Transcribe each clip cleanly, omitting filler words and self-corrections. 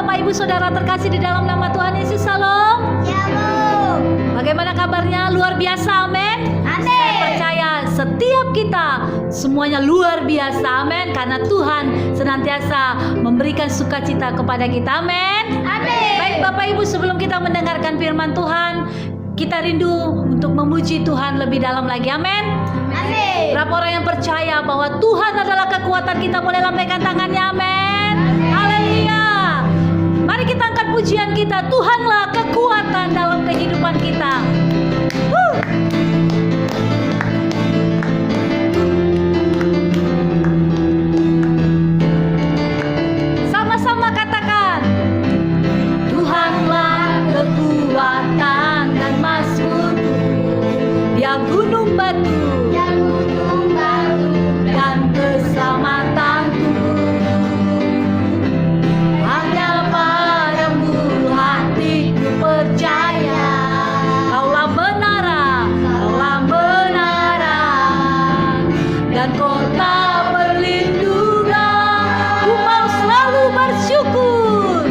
Bapak Ibu Saudara terkasih di dalam nama Tuhan Yesus. Salam. Shalom. Bagaimana kabarnya? Luar biasa, amin. Saya percaya setiap kita semuanya luar biasa, amin. Karena Tuhan senantiasa memberikan sukacita kepada kita, amin. Amin. Baik Bapak Ibu, sebelum kita mendengarkan firman Tuhan, kita rindu untuk memuji Tuhan lebih dalam lagi, amin. Amin. Berapa orang yang percaya bahwa Tuhan adalah kekuatan kita, boleh lambaikan tangannya, amin. Haleluya. Mari kita angkat pujian kita. Tuhanlah kekuatan dalam kehidupan kita. Sama-sama katakan, Tuhanlah kekuatan dan mazmurku. Dia gunung batu dan keselamatanku. Hanya padamu hatiku percaya. Kaulah menara dan kota perlindungan. Ku mau selalu bersyukur,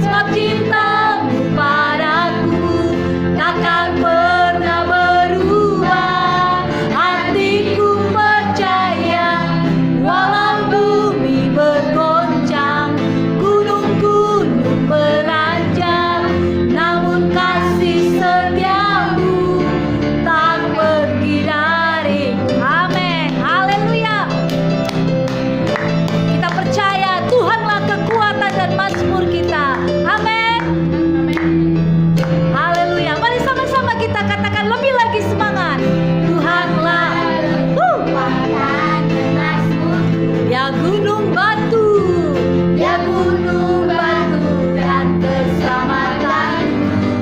sebab cintamu padaku takkan pernah berubah. Hatiku percaya, walau bumi bergoncang, gunung-gunung beranjak, namun kasih setiamu tak pergi dariku. Amin. Haleluya. Kita percaya Tuhanlah kekuatan dan mazmur kita. Amin. Haleluya. Mari sama-sama kita katakan lebih lagi semangat. Tuhanlah ya gunung batu dan keselamatan.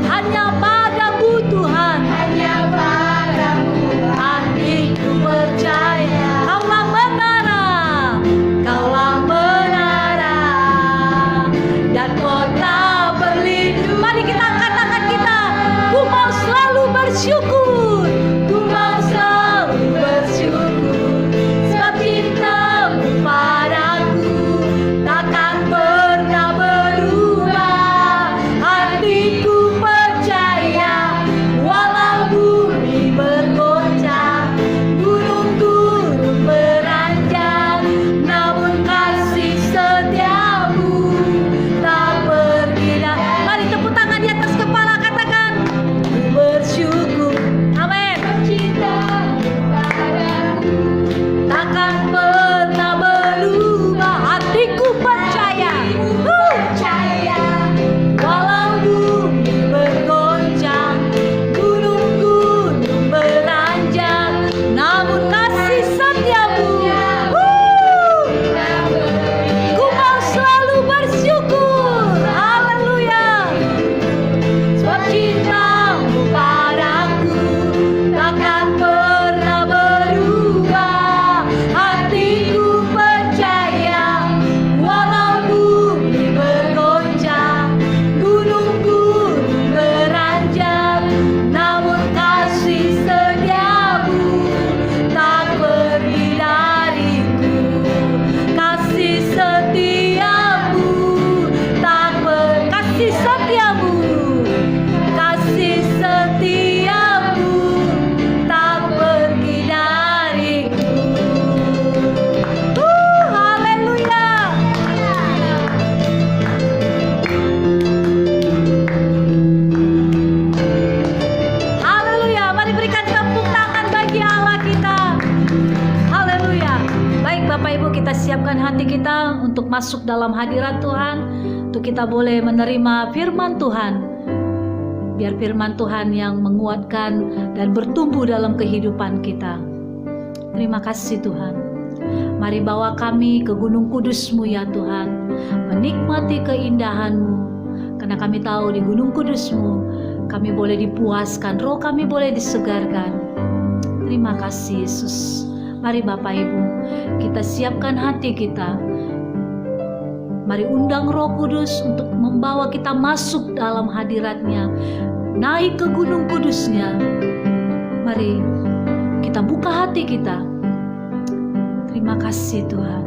Hanya padamu Tuhan hatiku percaya. Kaulah menara dan kota berlindung. Mari kita angkat tangan kita. Ku mau selalu bersyukur, sebab cintamu padaku takkan pernah berubah. Hatiku percaya, walau bumi bergoncang, gunung-gunung beranjak, namun kasih setiamu tak pergi. Mari tepuk tangan di atas kepala, katakan, ku bersyukur. Amin. Takkan pernah berubah. Hatiku percaya, walau bumi bergoncang, gunung-gunung beranjak, namun kasih setiamu. Ku mau selalu bersyukur. Haleluya. Sebab cintamu padaku takkan pernah berubah. Hatiku percaya, walau bumi bergoncang, gunung-gunung beranjak, namun kasih setiamu tak pergi dariku. Kasih setiamu tak kasih setiamu tak pergi dariku. Haleluya. Haleluya. Mari berikan tepuk tangan bagi Allah kita. Haleluya. Baik Bapak Ibu, kita siapkan hati kita untuk masuk dalam hadirat Tuhan, untuk kita boleh menerima firman Tuhan. Biar firman Tuhan yang menguatkan dan bertumbuh dalam kehidupan kita. Terima kasih Tuhan. Mari bawa kami ke gunung kudus-Mu ya Tuhan, menikmati keindahan-Mu. Karena kami tahu di gunung kudus-Mu kami boleh dipuaskan, roh kami boleh disegarkan. Terima kasih Yesus. Mari Bapak Ibu, kita siapkan hati kita. Mari undang Roh Kudus untuk membawa kita masuk dalam hadirat-Nya, naik ke gunung kudus-Nya. Mari kita buka hati kita. Terima kasih Tuhan.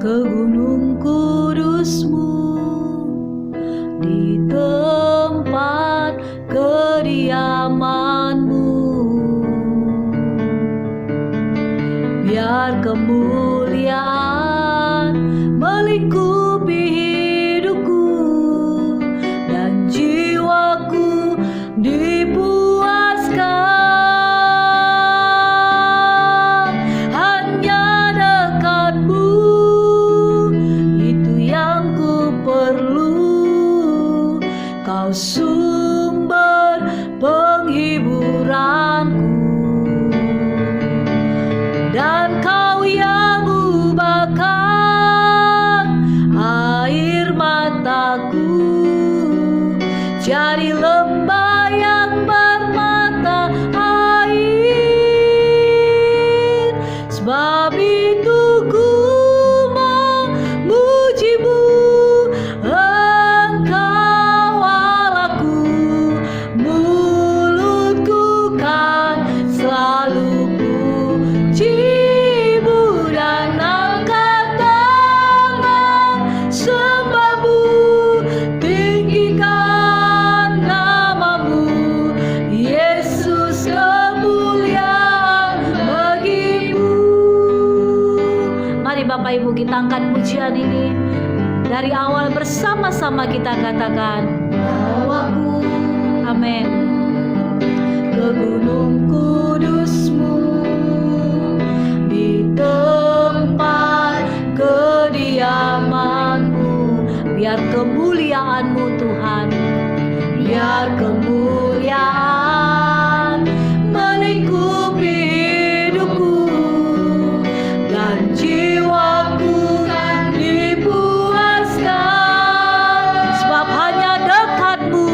ke gunung kudus-Mu, di tempat kediaman-Mu. Biar kemuliaan melingkupi hidupku dan jiwaku dipuaskan. Hanya dekat-Mu, itu yang ku perlu. Kau sumber penghiburanku, dan Kau yang ubahkan air mataku jadi lembah yang bermata air. Sebab itu ku memuji-Mu, Engkau Allahku. Mulutku kan selalu puji-Mu dan angkat tangan sembah-Mu, tinggikan nama-Mu, Yesus, kemuliaan bagi-Mu. Mari Bapak Ibu kita angkat pujian ini. Dari awal bersama-sama kita katakan, bawaku, amin, ke gunung kudus-Mu, di tempat kediaman-Mu. Biar kemuliaan-Mu Tuhan, biar kemuliaan melingkupi hidupku dan jiwaku dipuaskan. Sebab hanya dekat-Mu,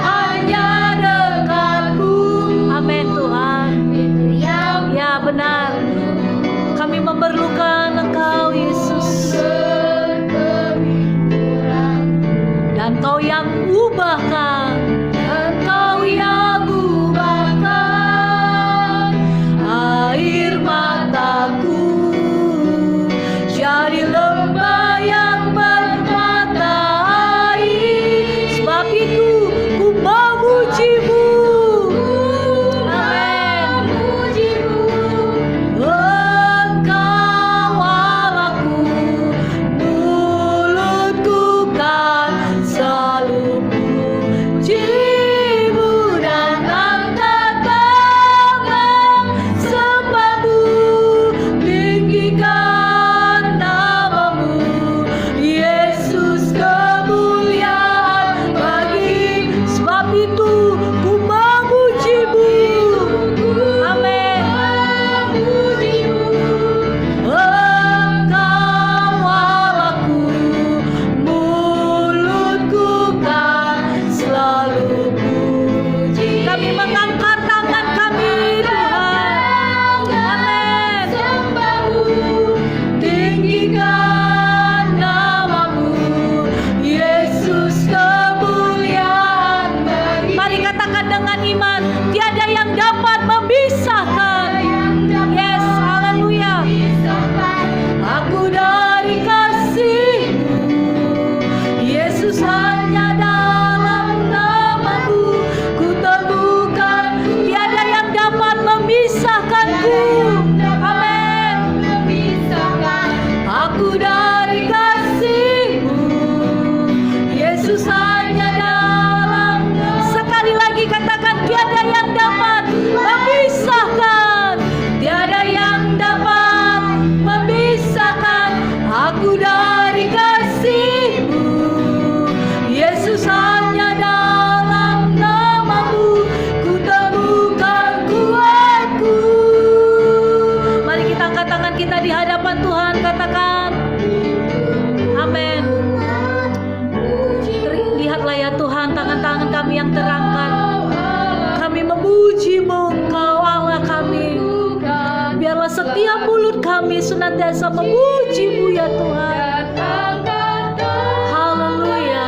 hanya dekat-Mu. Amin Tuhan. Ya benar, kami memerlukan Engkau Yesus, dan Kau yang ubahkan, Engkau yang ubahkan air mataku jadi lembah yang bermata air. Sebab itu ku memuji-Mu, amin, Engkau Allahku. Mulutku kan selalu puji-Mu dan angkat tangan sembah-Mu, tinggikan nama-Mu, Yesus, kemuliaan bagi. Sebab itu ku memuji-Mu, amin, Engkau Allahku. Mulutku kan selalu puji. Kami mengangkat tangan kami Tuhan, amin, tinggikan nama-Mu, Yesus, kemuliaan bagi. Mari katakan dengan iman, tiada yang dapat memisahkan. Yes, haleluya. Aku dari kasih-Mu, Yesus, hanya dalam nama-Mu ku temukan. Tiada yang dapat memisahkanku, amin. Aku dari kasih-Mu, Yesus, hanya dalam. Sekali lagi katakan, tiada yang dapat memisahkan, tiada yang dapat memisahkan. Aku dari kasih-Mu, Yesus, hanya dalam nama-Mu ku temukan kuatku. Mari kita angkat tangan kita di hadapan Tuhan, katakan, amin. Lihatlah ya Tuhan, tangan-tangan kami yang terangkat. Kami memuji-Mu, Engkau Allah kami. Biarlah setiap mulut kami senantiasa memuji-Mu ya Tuhan. Haleluya.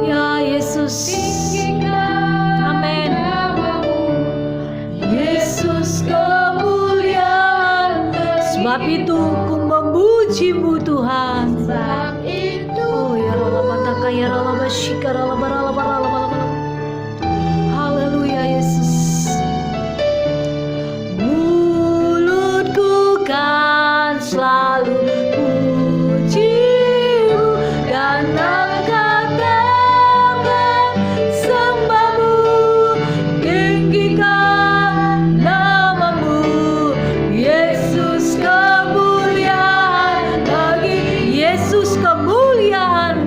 Ya Yesus, amin. Yesus, kemuliaan memuji-Mu Tuhan. Sebab itu Oh ya ralabata kaya ralabashika ralabaralabaralabaralabar. Haleluya Yesus. Mulutku kan selalu puji-Mu dan angkat-angkat sembah-Mu, tinggikan nama-Mu, Yesus. Kemuliaan bagi Yesus, kemuliaan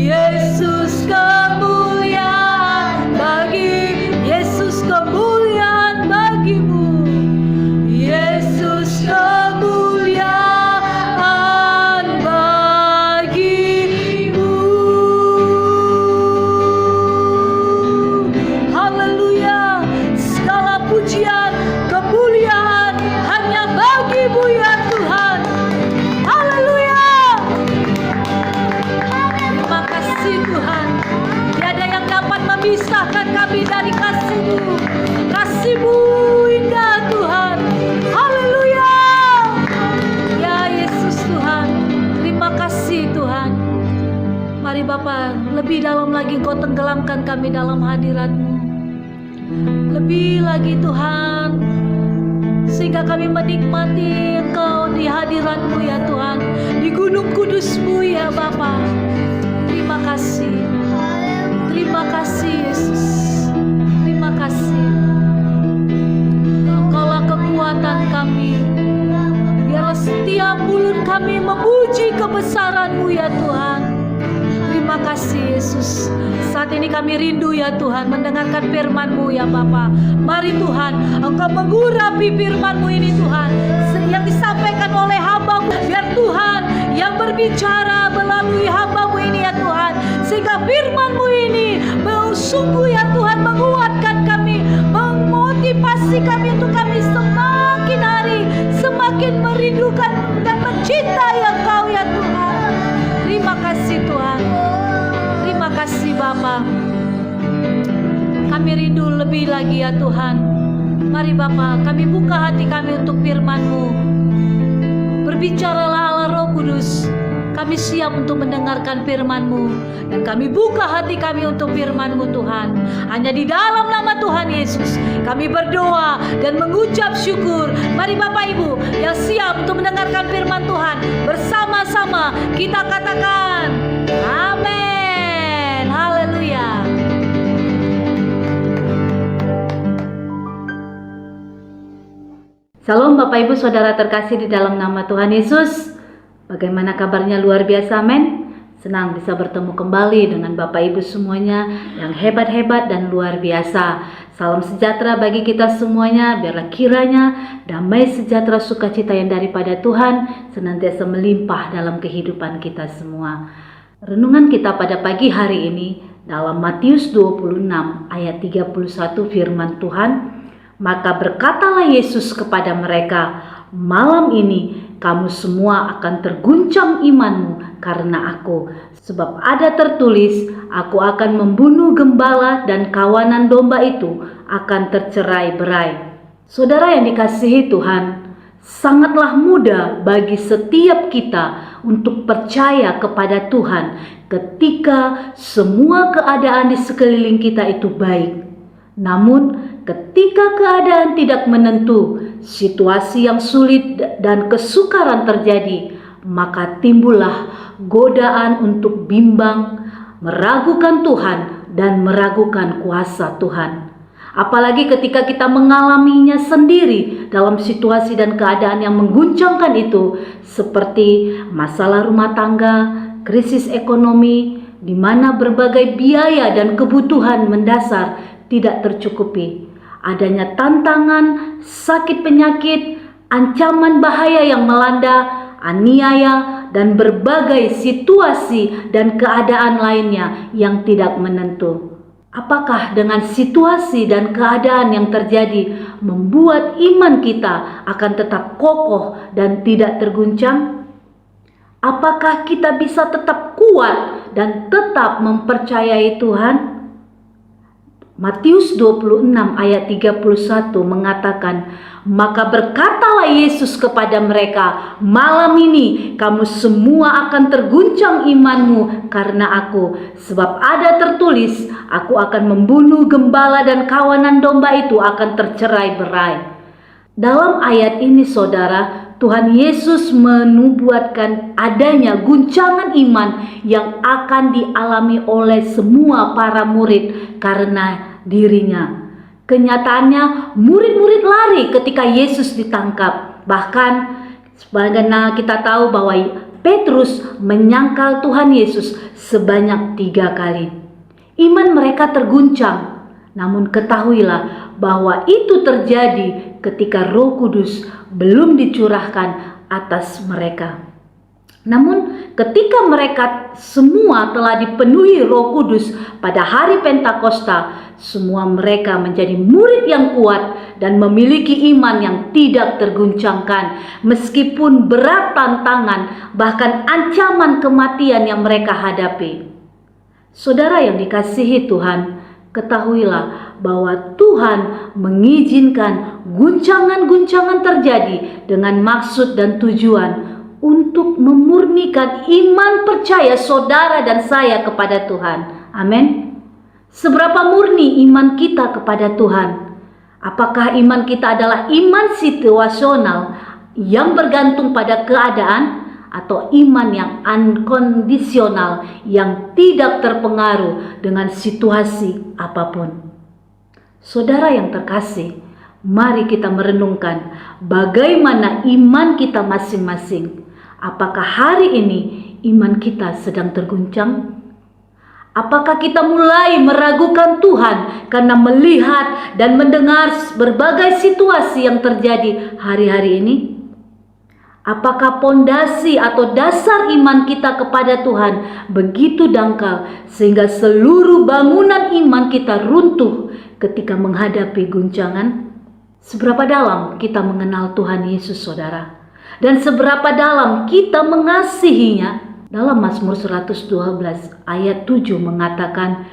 Yesus, kemuliaan bagi Yesus, kemuliaan bagimu, Yesus, kemuliaan bagimu. Haleluya, segala pujian, kemuliaan hanya bagimu ya Tuhan. Haleluya. Terima kasih Tuhan. Tiada yang dapat memisahkan kami dari kasih-Mu. Kasih-Mu indah Tuhan. Haleluya. Ya Yesus Tuhan. Terima kasih Tuhan. Mari Bapa, lebih dalam lagi Engkau tenggelamkan kami dalam hadirat-Mu. Lebih lagi Tuhan, sehingga kami menikmati Engkau di hadirat-Mu ya Tuhan, di gunung kudus-Mu ya Bapa. Terima kasih. Terima kasih Yesus. Terima kasih. Engkaulah kekuatan kami. Biarlah setiap mulut kami memuji kebesaran-Mu ya Tuhan. Terima kasih Yesus. Saat ini kami rindu ya Tuhan mendengarkan firman-Mu ya Bapa. Mari Tuhan, Engkau mengurapi firman-Mu ini Tuhan, yang disampaikan oleh hamba-Mu. Biar Tuhan yang berbicara melalui hamba-Mu ini ya Tuhan, sehingga firman-Mu ini sungguh ya Tuhan menguatkan kami, memotivasi kami untuk kami semakin hari semakin merindukan dan mencintai Engkau ya Tuhan. Terima kasih Tuhan. Terima kasih Bapa. Kami rindu lebih lagi ya Tuhan. Mari Bapa, kami buka hati kami untuk firman-Mu. Berbicaralah Allah Roh Kudus. Kami siap untuk mendengarkan firman-Mu, dan kami buka hati kami untuk firman-Mu Tuhan. Hanya di dalam nama Tuhan Yesus kami berdoa dan mengucap syukur. Mari Bapak Ibu yang siap untuk mendengarkan firman Tuhan, bersama-sama kita katakan amin. Haleluya. Salam Bapak Ibu Saudara terkasih di dalam nama Tuhan Yesus. Bagaimana kabarnya? Luar biasa, men. Senang bisa bertemu kembali dengan Bapak Ibu semuanya yang hebat-hebat dan luar biasa. Salam sejahtera bagi kita semuanya. Biarlah kiranya damai sejahtera sukacita yang daripada Tuhan senantiasa melimpah dalam kehidupan kita semua. Renungan kita pada pagi hari ini dalam Matius 26 ayat 31 firman Tuhan. Maka berkatalah Yesus kepada mereka, malam ini kamu semua akan terguncang imanmu karena aku. Sebab ada tertulis, aku akan membunuh gembala dan kawanan domba itu akan tercerai-berai. Saudara yang dikasihi Tuhan, sangatlah mudah bagi setiap kita untuk percaya kepada Tuhan ketika semua keadaan di sekeliling kita itu baik. Namun ketika keadaan tidak menentu, situasi yang sulit dan kesukaran terjadi, maka timbullah godaan untuk bimbang, meragukan Tuhan dan meragukan kuasa Tuhan. Apalagi ketika kita mengalaminya sendiri dalam situasi dan keadaan yang mengguncangkan itu, seperti masalah rumah tangga, krisis ekonomi, di mana berbagai biaya dan kebutuhan mendasar tidak tercukupi. Adanya tantangan, sakit penyakit, ancaman bahaya yang melanda, aniaya, dan berbagai situasi dan keadaan lainnya yang tidak menentu. Apakah dengan situasi dan keadaan yang terjadi membuat iman kita akan tetap kokoh dan tidak terguncang? Apakah kita bisa tetap kuat dan tetap mempercayai Tuhan? Matius 26 ayat 31 mengatakan, maka berkatalah Yesus kepada mereka, malam ini kamu semua akan terguncang imanmu karena aku. Sebab ada tertulis, aku akan membunuh gembala dan kawanan domba itu akan tercerai-berai. Dalam ayat ini saudara, Tuhan Yesus menubuatkan adanya guncangan iman yang akan dialami oleh semua para murid karena dirinya. Kenyataannya murid-murid lari ketika Yesus ditangkap. Bahkan sebagaimana kita tahu bahwa Petrus menyangkal Tuhan Yesus sebanyak 3 kali. Iman mereka terguncang. Namun ketahuilah bahwa itu terjadi ketika Roh Kudus belum dicurahkan atas mereka. Namun ketika mereka semua telah dipenuhi Roh Kudus pada hari Pentakosta, semua mereka menjadi murid yang kuat dan memiliki iman yang tidak terguncangkan meskipun berat tantangan bahkan ancaman kematian yang mereka hadapi. Saudara yang dikasihi Tuhan, ketahuilah bahwa Tuhan mengizinkan guncangan-guncangan terjadi dengan maksud dan tujuan untuk memurnikan iman percaya saudara dan saya kepada Tuhan. Amin. Seberapa murni iman kita kepada Tuhan? Apakah iman kita adalah iman situasional yang bergantung pada keadaan, atau iman yang unkondisional yang tidak terpengaruh dengan situasi apapun? Saudara yang terkasih, mari kita merenungkan bagaimana iman kita masing-masing. Apakah hari ini iman kita sedang terguncang? Apakah kita mulai meragukan Tuhan karena melihat dan mendengar berbagai situasi yang terjadi hari-hari ini? Apakah pondasi atau dasar iman kita kepada Tuhan begitu dangkal sehingga seluruh bangunan iman kita runtuh ketika menghadapi guncangan? Seberapa dalam kita mengenal Tuhan Yesus, saudara? Dan seberapa dalam kita mengasihinya? Dalam Mazmur 112 ayat 7 mengatakan,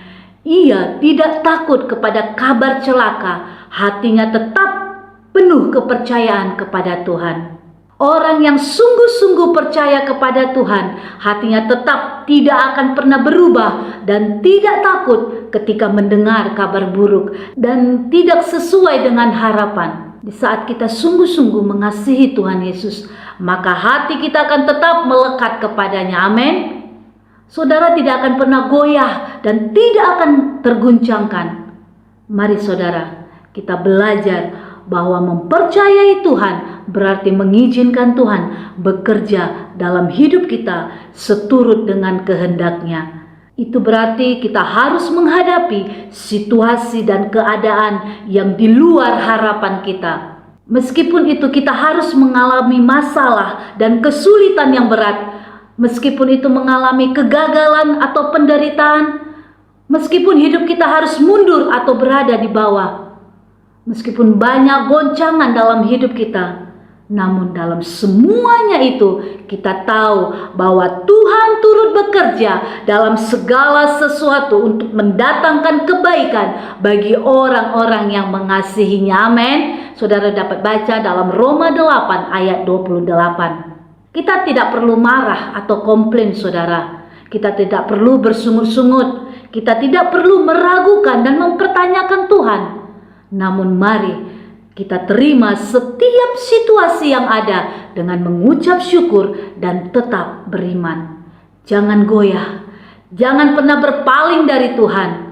ia tidak takut kepada kabar celaka, hatinya tetap penuh kepercayaan kepada Tuhan. Orang yang sungguh-sungguh percaya kepada Tuhan, hatinya tetap tidak akan pernah berubah dan tidak takut ketika mendengar kabar buruk dan tidak sesuai dengan harapan. Di saat kita sungguh-sungguh mengasihi Tuhan Yesus, maka hati kita akan tetap melekat kepadanya. Amin. Saudara tidak akan pernah goyah dan tidak akan terguncangkan. Mari saudara, kita belajar bahwa mempercayai Tuhan berarti mengizinkan Tuhan bekerja dalam hidup kita seturut dengan kehendak-Nya. Itu berarti kita harus menghadapi situasi dan keadaan yang di luar harapan kita. Meskipun itu kita harus mengalami masalah dan kesulitan yang berat, meskipun itu mengalami kegagalan atau penderitaan, meskipun hidup kita harus mundur atau berada di bawah, meskipun banyak goncangan dalam hidup kita, namun dalam semuanya itu kita tahu bahwa Tuhan turut bekerja dalam segala sesuatu untuk mendatangkan kebaikan bagi orang-orang yang mengasihinya. Amin. Saudara dapat baca dalam Roma 8 ayat 28. Kita tidak perlu marah atau komplain, saudara. Kita tidak perlu bersungut-sungut. Kita tidak perlu meragukan dan mempertanyakan Tuhan. Namun mari kita terima setiap situasi yang ada dengan mengucap syukur dan tetap beriman. Jangan goyah, jangan pernah berpaling dari Tuhan.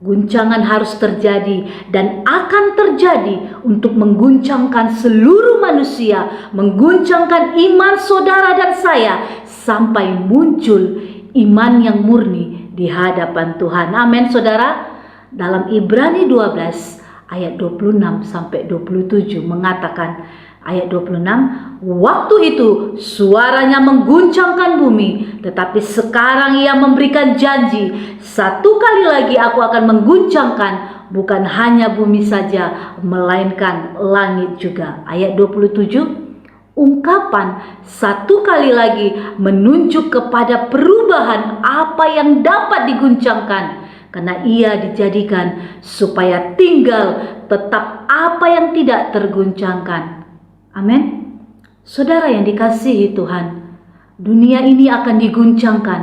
Guncangan harus terjadi dan akan terjadi untuk mengguncangkan seluruh manusia, mengguncangkan iman saudara dan saya sampai muncul iman yang murni di hadapan Tuhan. Amin, saudara. Dalam Ibrani 12 ayat 26 sampai 27 mengatakan, ayat 26, waktu itu suaranya mengguncangkan bumi, tetapi sekarang ia memberikan janji, satu kali lagi aku akan mengguncangkan bukan hanya bumi saja, melainkan langit juga. Ayat 27, ungkapan satu kali lagi menunjuk kepada perubahan apa yang dapat diguncangkan. karena ia dijadikan supaya tinggal tetap apa yang tidak terguncangkan. Amin. Saudara yang dikasihi Tuhan, dunia ini akan diguncangkan,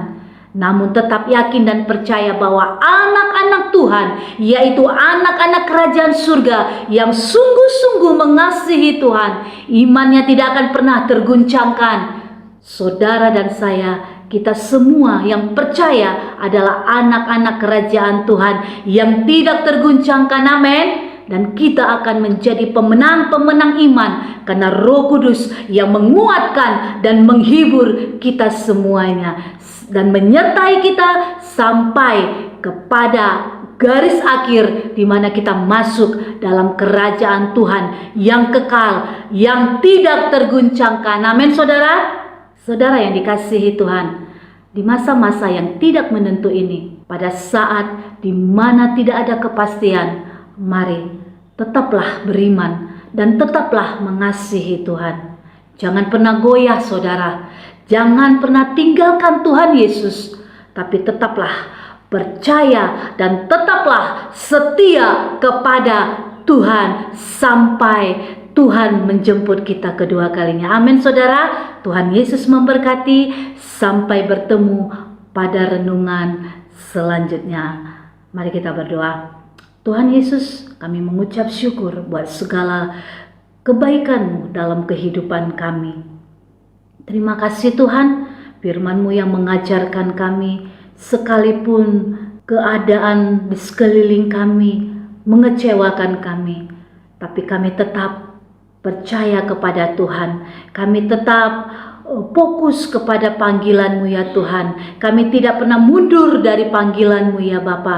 namun tetap yakin dan percaya bahwa anak-anak Tuhan, yaitu anak-anak kerajaan surga yang sungguh-sungguh mengasihi Tuhan, imannya tidak akan pernah terguncangkan. Saudara dan saya, kita semua yang percaya adalah anak-anak kerajaan Tuhan yang tidak terguncangkan. Amin. Dan kita akan menjadi pemenang-pemenang iman karena Roh Kudus yang menguatkan dan menghibur kita semuanya dan menyertai kita sampai kepada garis akhir di mana kita masuk dalam kerajaan Tuhan yang kekal, yang tidak terguncangkan. Amin, saudara. Saudara yang dikasihi Tuhan, di masa-masa yang tidak menentu ini, pada saat di mana tidak ada kepastian, mari tetaplah beriman dan tetaplah mengasihi Tuhan. Jangan pernah goyah, saudara. Jangan pernah tinggalkan Tuhan Yesus, tapi tetaplah percaya dan tetaplah setia kepada Tuhan sampai Tuhan menjemput kita kedua kalinya. Amin, saudara. Tuhan Yesus memberkati. Sampai bertemu pada renungan selanjutnya. Mari kita berdoa. Tuhan Yesus, kami mengucap syukur buat segala kebaikan-Mu dalam kehidupan kami. Terima kasih Tuhan, firman-Mu yang mengajarkan kami, sekalipun keadaan di sekeliling kami mengecewakan kami, tapi kami tetap percaya kepada Tuhan. Kami tetap fokus kepada panggilan-Mu ya Tuhan. Kami tidak pernah mundur dari panggilan-Mu ya Bapa.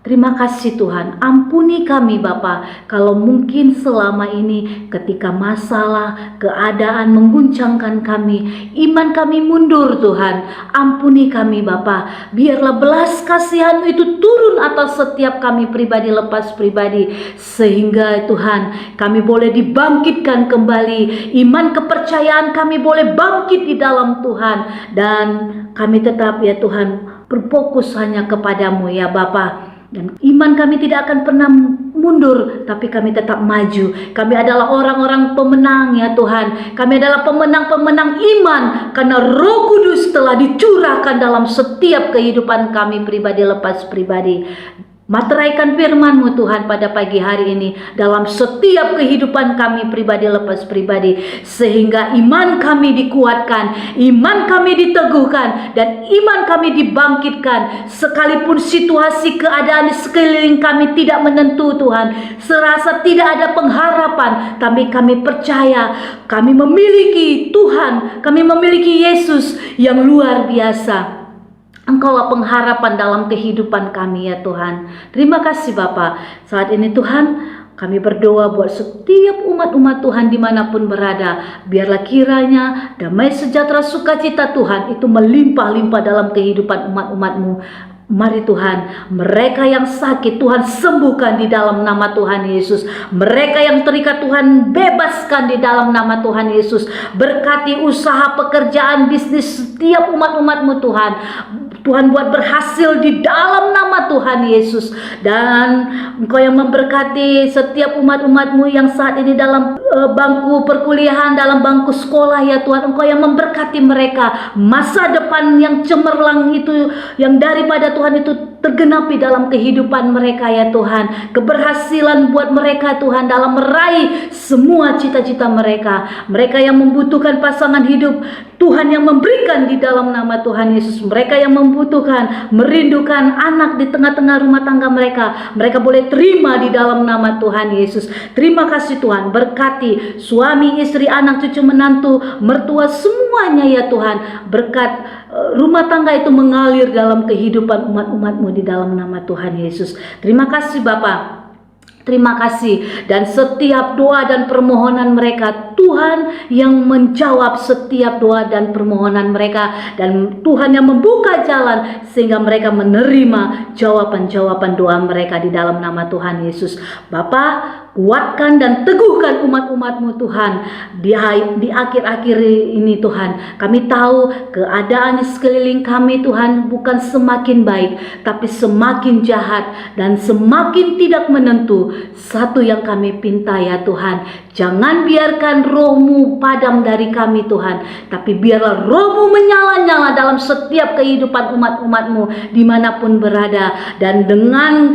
Terima kasih Tuhan, ampuni kami Bapa kalau mungkin selama ini ketika masalah, keadaan mengguncangkan kami, iman kami mundur Tuhan. Ampuni kami Bapa, biarlah belas kasihan-Mu itu turun atas setiap kami pribadi lepas pribadi, sehingga Tuhan kami boleh dibangkitkan kembali, iman kepercayaan kami boleh bangkit di dalam Tuhan, dan kami tetap ya Tuhan berfokus hanya kepadamu ya Bapa. Dan iman kami tidak akan pernah mundur, tapi kami tetap maju. Kami adalah orang-orang pemenang ya Tuhan. Kami adalah pemenang-pemenang iman karena Roh Kudus telah dicurahkan dalam setiap kehidupan kami pribadi lepas pribadi. Materaikan firman-Mu Tuhan pada pagi hari ini dalam setiap kehidupan kami pribadi lepas pribadi, sehingga iman kami dikuatkan, iman kami diteguhkan, dan iman kami dibangkitkan. Sekalipun situasi keadaan di sekeliling kami tidak menentu Tuhan, serasa tidak ada pengharapan, tapi kami percaya kami memiliki Tuhan, kami memiliki Yesus yang luar biasa. Engkaulah pengharapan dalam kehidupan kami ya Tuhan. Terima kasih Bapa. Saat ini Tuhan, kami berdoa buat setiap umat-umat Tuhan dimanapun berada. Biarlah kiranya damai sejahtera sukacita Tuhan itu melimpah-limpah dalam kehidupan umat-umat-Mu. Mari Tuhan, mereka yang sakit Tuhan sembuhkan di dalam nama Tuhan Yesus. Mereka yang terikat Tuhan bebaskan di dalam nama Tuhan Yesus. Berkati usaha, pekerjaan, bisnis setiap umat-umat-Mu Tuhan. Tuhan buat berhasil di dalam nama Tuhan Yesus. Dan Engkau yang memberkati setiap umat-umat-Mu yang saat ini dalam bangku perkuliahan, dalam bangku sekolah ya Tuhan. Engkau yang memberkati mereka. Masa depan yang cemerlang itu, yang daripada Tuhan itu tergenapi dalam kehidupan mereka ya Tuhan. Keberhasilan buat mereka Tuhan dalam meraih semua cita-cita mereka. Mereka yang membutuhkan pasangan hidup, Tuhan yang memberikan di dalam nama Tuhan Yesus. Mereka yang membutuhkan, merindukan anak di tengah-tengah rumah tangga mereka, mereka boleh terima di dalam nama Tuhan Yesus. Terima kasih Tuhan, berkati suami, istri, anak, cucu, menantu, mertua, semuanya ya Tuhan. Berkat rumah tangga itu mengalir dalam kehidupan umat-umat-Mu di dalam nama Tuhan Yesus. Terima kasih Bapa. Terima kasih, dan setiap doa dan permohonan mereka Tuhan yang menjawab setiap doa dan permohonan mereka, dan Tuhan yang membuka jalan sehingga mereka menerima jawaban-jawaban doa mereka di dalam nama Tuhan Yesus. Bapa, kuatkan dan teguhkan umat-umat-Mu Tuhan di akhir-akhir ini Tuhan. Kami tahu keadaan di sekeliling kami Tuhan bukan semakin baik, tapi semakin jahat dan semakin tidak menentu. Satu yang kami pinta ya Tuhan, jangan biarkan Roh-Mu padam dari kami Tuhan, tapi biarlah Roh-Mu menyala-nyala dalam setiap kehidupan umat-umat-Mu dimanapun berada. Dan dengan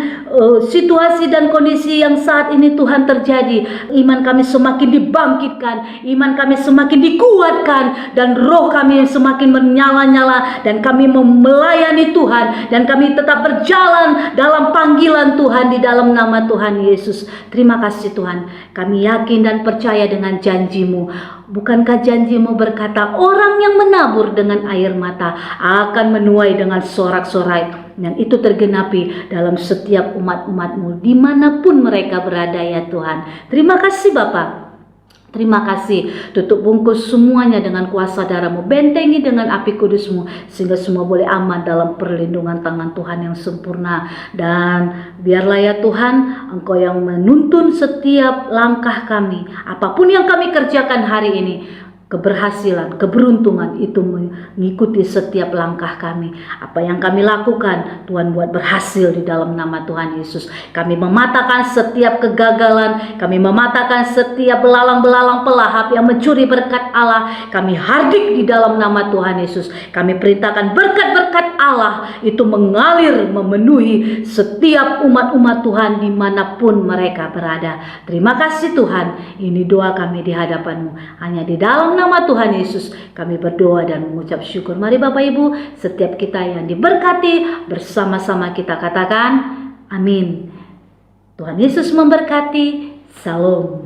situasi dan kondisi yang saat ini Tuhan terjadi, iman kami semakin dibangkitkan, iman kami semakin dikuatkan, dan roh kami semakin menyala-nyala, dan kami melayani Tuhan, dan kami tetap berjalan dalam panggilan Tuhan di dalam nama Tuhan Yesus. Terima kasih Tuhan, kami yakin dan percaya dengan janji-Mu. Bukankah janji-Mu berkata, orang yang menabur dengan air mata akan menuai dengan sorak-sorai, yang itu tergenapi dalam setiap umat-umat-Mu dimanapun mereka berada ya Tuhan. Terima kasih Bapa. Terima kasih, tutup bungkus semuanya dengan kuasa darah-Mu, bentengi dengan api kudus-Mu, sehingga semua boleh aman dalam perlindungan tangan Tuhan yang sempurna. Dan biarlah ya Tuhan, Engkau yang menuntun setiap langkah kami, apapun yang kami kerjakan hari ini, keberhasilan, keberuntungan itu mengikuti setiap langkah kami. Apa yang kami lakukan, Tuhan buat berhasil di dalam nama Tuhan Yesus. Kami mematahkan setiap kegagalan, kami mematahkan setiap belalang-belalang pelahap yang mencuri berkat Allah. Kami hardik di dalam nama Tuhan Yesus. Kami perintahkan berkat-berkat Allah itu mengalir, memenuhi setiap umat-umat Tuhan dimanapun mereka berada. Terima kasih Tuhan, ini doa kami di hadapan-Mu. Hanya di dalam nama Tuhan Yesus kami berdoa dan mengucap syukur. Mari Bapak Ibu, setiap kita yang diberkati, bersama-sama kita katakan amin. Tuhan Yesus memberkati. Salam.